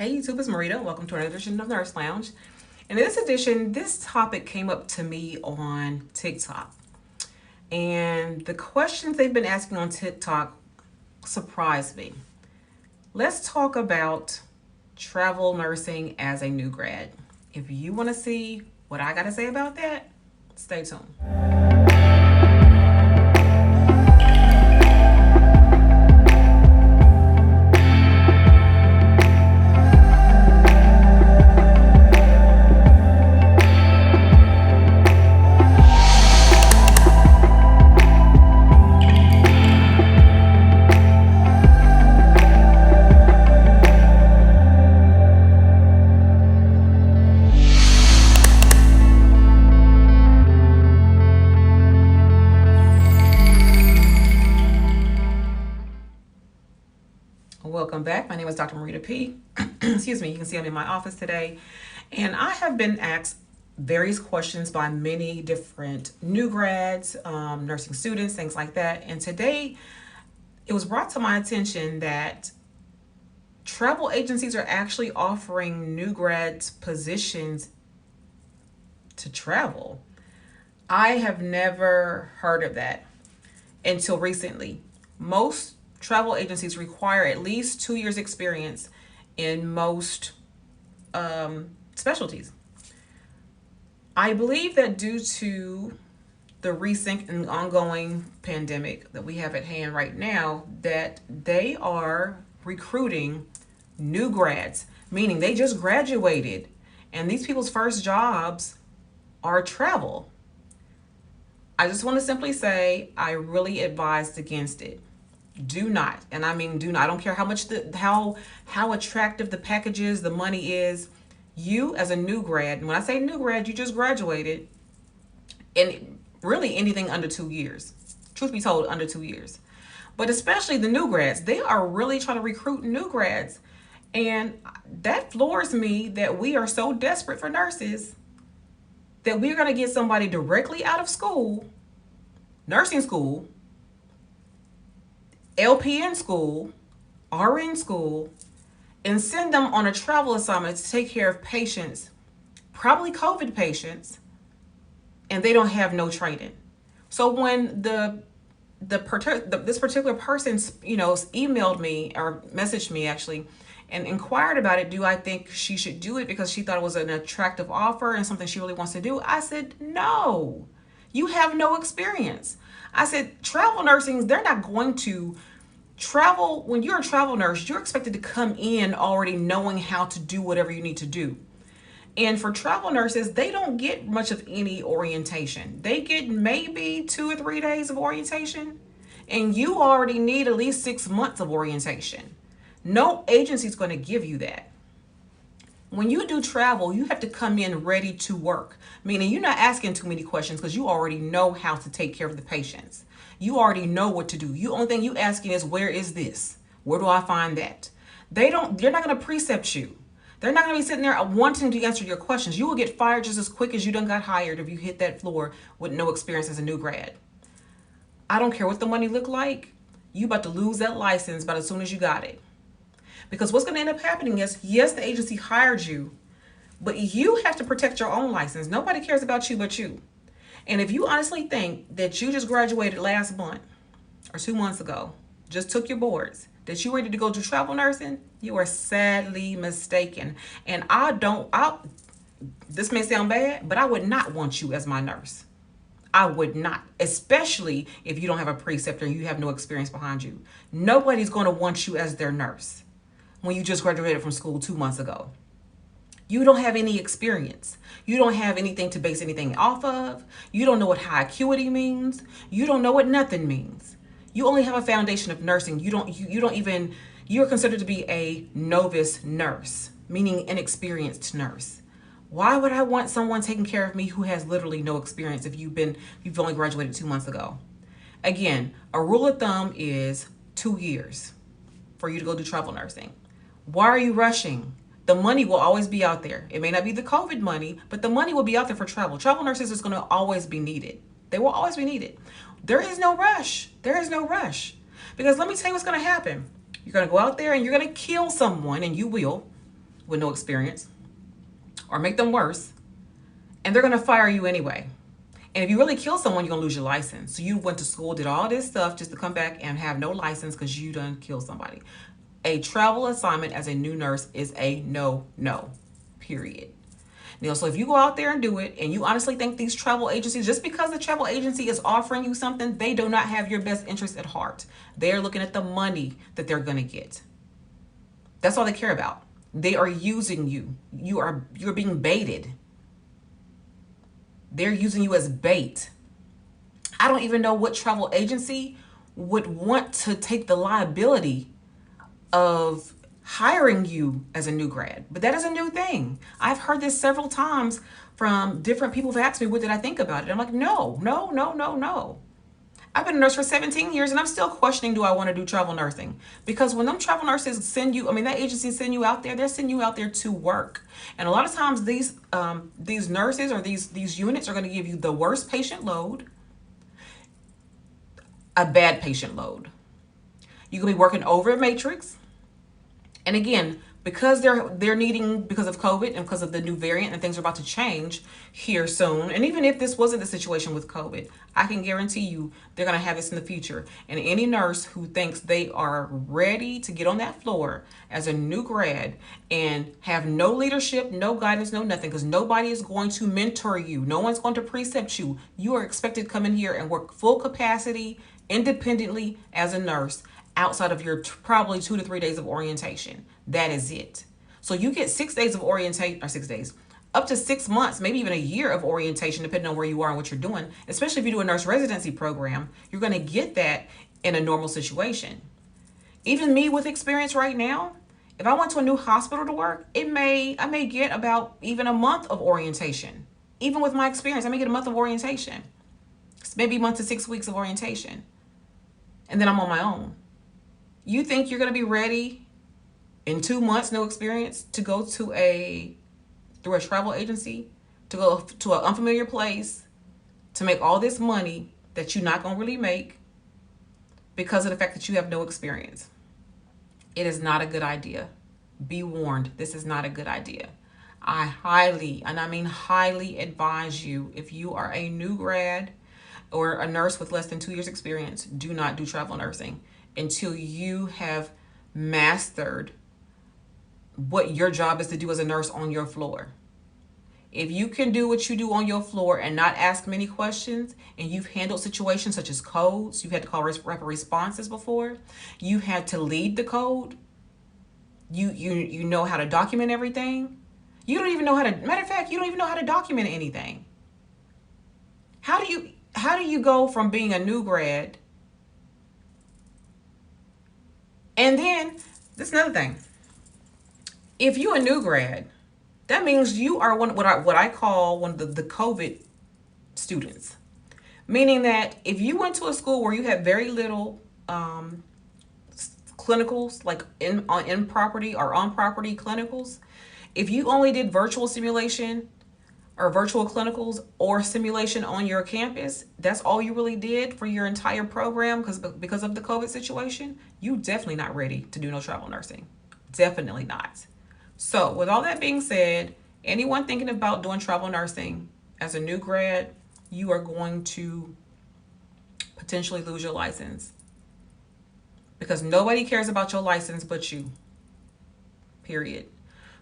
Hey YouTube, it's Marita. Welcome to another edition of Nurse Lounge. And in this edition, this topic came up to me on TikTok. And the questions they've been asking on TikTok surprised me. Let's talk about travel nursing as a new grad. If you want to see what I got to say about that, stay tuned. Welcome back. My name is Dr. Marita P. Excuse me. You can see I'm in my office today. And I have been asked various questions by many different new grads, nursing students, things like that. And today it was brought to my attention that travel agencies are actually offering new grads positions to travel. I have never heard of that until recently. Most travel agencies require at least 2 years experience in most specialties. I believe that due to the recent and ongoing pandemic that we have at hand right now, that they are recruiting new grads, meaning they just graduated and these people's first jobs are travel. I just want to simply say I really advised against it. Do not, and I mean do not. I don't care how much how attractive the package is, the money is. You as a new grad, and when I say new grad, you just graduated, and really anything under 2 years. Truth be told, under 2 years. But especially the new grads, they are really trying to recruit new grads. And that floors me that we are so desperate for nurses that we're going to get somebody directly out of school, nursing school, LPN school, RN school, and send them on a travel assignment to take care of patients, probably COVID patients, and they don't have no training. So when this particular person, emailed me or messaged me actually, and inquired about it, do I think she should do it because she thought it was an attractive offer and something she really wants to do? I said, no, you have no experience. I said, travel nursing, they're not going to travel. When you're a travel nurse, you're expected to come in already knowing how to do whatever you need to do. And for travel nurses, they don't get much of any orientation. They get maybe 2 or 3 days of orientation, and you already need at least 6 months of orientation. No agency is going to give you that. When you do travel, you have to come in ready to work, meaning you're not asking too many questions because you already know how to take care of the patients. You already know what to do. The only thing you asking is, where is this? Where do I find that? They're not going to precept you. They're not going to be sitting there wanting to answer your questions. You will get fired just as quick as you done got hired if you hit that floor with no experience as a new grad. I don't care what the money look like. You about to lose that license about as soon as you got it. Because what's going to end up happening is, yes, the agency hired you, but you have to protect your own license. Nobody cares about you but you. And if you honestly think that you just graduated last month or 2 months ago, just took your boards, that you're ready to go do travel nursing, you are sadly mistaken. And this may sound bad, but I would not want you as my nurse. I would not, especially if you don't have a preceptor and you have no experience behind you. Nobody's going to want you as their nurse when you just graduated from school 2 months ago. You don't have any experience. You don't have anything to base anything off of. You don't know what high acuity means. You don't know what nothing means. You only have a foundation of nursing. You're considered to be a novice nurse, meaning inexperienced nurse. Why would I want someone taking care of me who has literally no experience if you've only graduated 2 months ago? Again, a rule of thumb is 2 years for you to go do travel nursing. Why are you rushing? The money will always be out there. It may not be the COVID money, but the money will be out there for travel. Travel nurses is going to always be needed. They will always be needed. There is no rush. There is no rush. Because let me tell you what's going to happen. You're going to go out there and you're going to kill someone, and you will. with no experience or make them worse, and they're going to fire you anyway. And if you really kill someone, you're going to lose your license. So you went to school, did all this stuff just to come back and have no license because you done killed somebody. A travel assignment as a new nurse is a no, period. So if you go out there and do it, and you honestly think these travel agencies, just because the travel agency is offering you something, they do not have your best interest at heart. They're looking at the money that they're going to get. That's all they care about. They are using you. You're being baited. They're using you as bait. I don't even know what travel agency would want to take the liability of hiring you as a new grad, but that is a new thing. I've heard this several times from different people who've asked me, what did I think about it? I'm like, no. I've been a nurse for 17 years and I'm still questioning, do I want to do travel nursing? Because when them travel nurses send you, that agency send you out there, they're sending you out there to work. And a lot of times these nurses or these units are going to give you the worst patient load, a bad patient load. You're going to be working over a matrix. And again, because they're needing, because of COVID and because of the new variant and things are about to change here soon. And even if this wasn't the situation with COVID, I can guarantee you they're going to have this in the future. And any nurse who thinks they are ready to get on that floor as a new grad and have no leadership, no guidance, no nothing, because nobody is going to mentor you. No one's going to precept you. You are expected to come in here and work full capacity independently as a nurse outside of your probably 2 to 3 days of orientation. That is it. So you get 6 days of orientation, or 6 days, up to 6 months, maybe even a year of orientation, depending on where you are and what you're doing. Especially if you do a nurse residency program, you're going to get that in a normal situation. Even me with experience right now, if I went to a new hospital to work, I may get about even a month of orientation. Even with my experience, I may get a month of orientation. Maybe a month to 6 weeks of orientation. And then I'm on my own. You think you're going to be ready in 2 months, no experience, to go through a travel agency, to go to an unfamiliar place, to make all this money that you're not going to really make because of the fact that you have no experience? It is not a good idea. Be warned, this is not a good idea. I highly, and I mean highly, advise you, if you are a new grad or a nurse with less than 2 years experience, do not do travel nursing until you have mastered what your job is to do as a nurse on your floor. If you can do what you do on your floor and not ask many questions, and you've handled situations such as codes, you've had to call rapid responses before, you've had to lead the code, you know how to document everything. You don't even know how to, matter of fact, you don't even know how to document anything. How do you go from being a new grad? And then, this is another thing. If you're a new grad, that means you are what I call one of the COVID students. Meaning that if you went to a school where you had very little clinicals, like in property or on property clinicals, if you only did virtual simulation or virtual clinicals or simulation on your campus, that's all you really did for your entire program because of the COVID situation, you definitely not ready to do no travel nursing. Definitely not. So with all that being said, anyone thinking about doing travel nursing as a new grad, you are going to potentially lose your license because nobody cares about your license but you, period.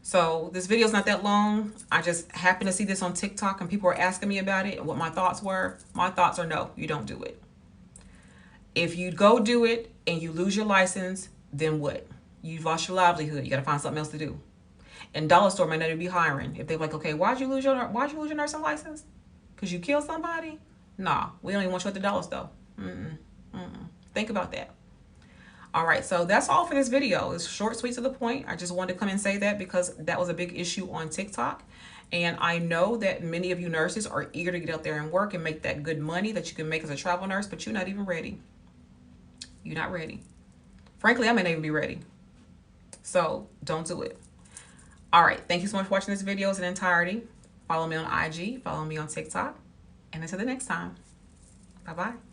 So this video is not that long. I just happened to see this on TikTok and people were asking me about it and what my thoughts were. My thoughts are no, you don't do it. If you go do it and you lose your license, then what? You've lost your livelihood. You got to find something else to do. And dollar store might not even be hiring. If they're like, okay, why'd you lose your nursing license? Because you killed somebody? Nah, we don't even want you at the dollar store. Think about that. All right, so that's all for this video. It's short, sweet, to the point. I just wanted to come and say that because that was a big issue on TikTok. And I know that many of you nurses are eager to get out there and work and make that good money that you can make as a travel nurse, but you're not even ready. You're not ready. Frankly, I may not even be ready. So don't do it. All right, thank you so much for watching this video in entirety. Follow me on IG, follow me on TikTok, and until the next time, bye-bye.